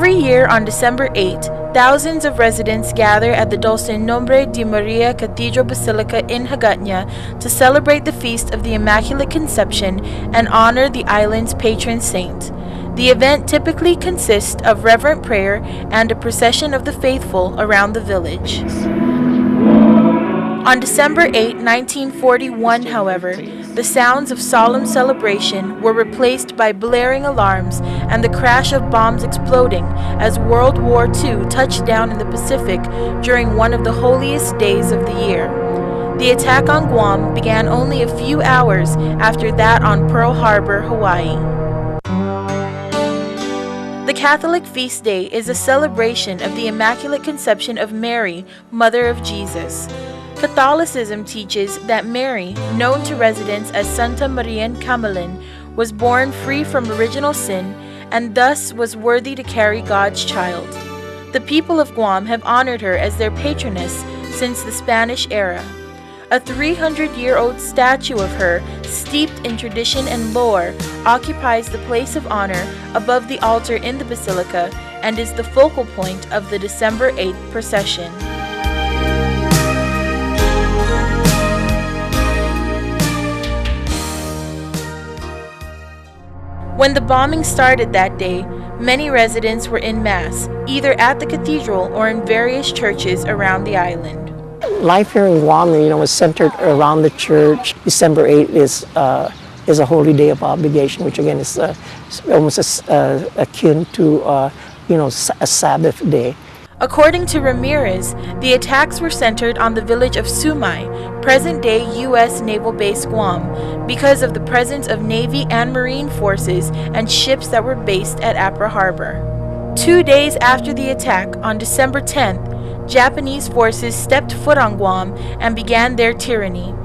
Every year on December 8, thousands of residents gather at the Dulce Nombre de Maria Cathedral Basilica in Hagåtña to celebrate the Feast of the Immaculate Conception and honor the island's patron saint. The event typically consists of reverent prayer and a procession of the faithful around the village. On December 8, 1941, however, the sounds of solemn celebration were replaced by blaring alarms and the crash of bombs exploding as World War II touched down in the Pacific during one of the holiest days of the year. The attack on Guam began only a few hours after that on Pearl Harbor, Hawaii. The Catholic feast day is a celebration of the Immaculate Conception of Mary, Mother of Jesus. Catholicism teaches that Mary, known to residents as Santa Maria Camelin, was born free from original sin and thus was worthy to carry God's child. The people of Guam have honored her as their patroness since the Spanish era. A 300-year-old statue of her, steeped in tradition and lore, occupies the place of honor above the altar in the basilica and is the focal point of the December 8th procession. When the bombing started that day, many residents were in Mass, either at the cathedral or in various churches around the island. Life here in Guam, was centered around the church. December 8th is a holy day of obligation, which again is almost akin to a Sabbath day. According to Ramirez, the attacks were centered on the village of Sumay, present-day U.S. Naval Base Guam, because of the presence of Navy and Marine forces and ships that were based at Apra Harbor. 2 days after the attack, on December 10th, Japanese forces stepped foot on Guam and began their tyranny.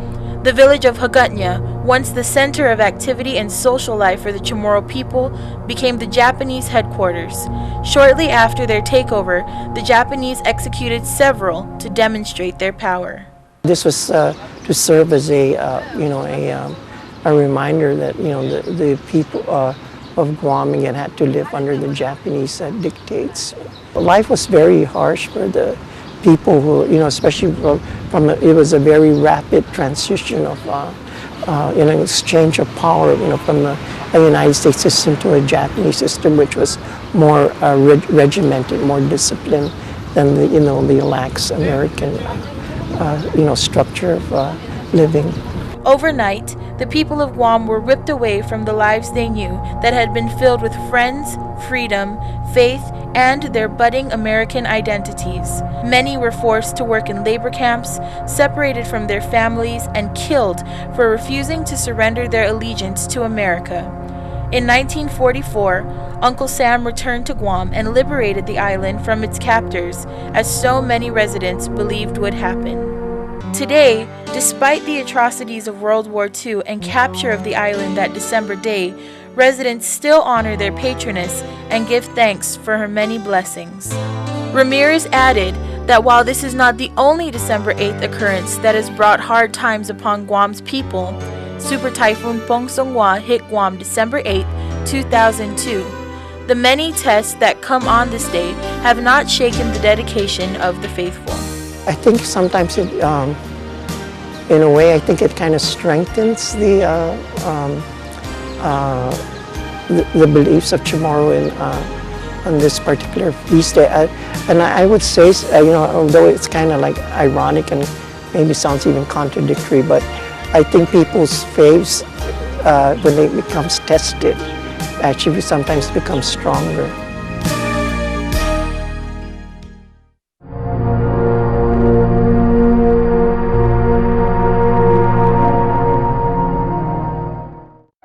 The village of Hagåtña, once the center of activity and social life for the Chamorro people, became the Japanese headquarters. Shortly after their takeover, the Japanese executed several to demonstrate their power. This was to serve as a reminder that the people of Guam again had to live under the Japanese dictates. Life was very harsh for the people who, especially it was a very rapid transition of an exchange of power, from the United States system to a Japanese system, which was more regimented, more disciplined than the lax American, structure of living. Overnight, the people of Guam were ripped away from the lives they knew that had been filled with friends, freedom, faith, and their budding American identities. Many were forced to work in labor camps, separated from their families, and killed for refusing to surrender their allegiance to America. In 1944, Uncle Sam returned to Guam and liberated the island from its captors, as so many residents believed would happen. Today, despite the atrocities of World War II and capture of the island that December day, residents still honor their patroness and give thanks for her many blessings. Ramirez added that while this is not the only December 8th occurrence that has brought hard times upon Guam's people, Super Typhoon Fung hit Guam December 8, 2002. The many tests that come on this day have not shaken the dedication of the faithful. I think sometimes it, in a way, I think it kind of strengthens the beliefs of Chamorro on this particular feast day. And I would say, although it's kind of like ironic and maybe sounds even contradictory, but I think people's faiths, when it becomes tested, actually sometimes become stronger.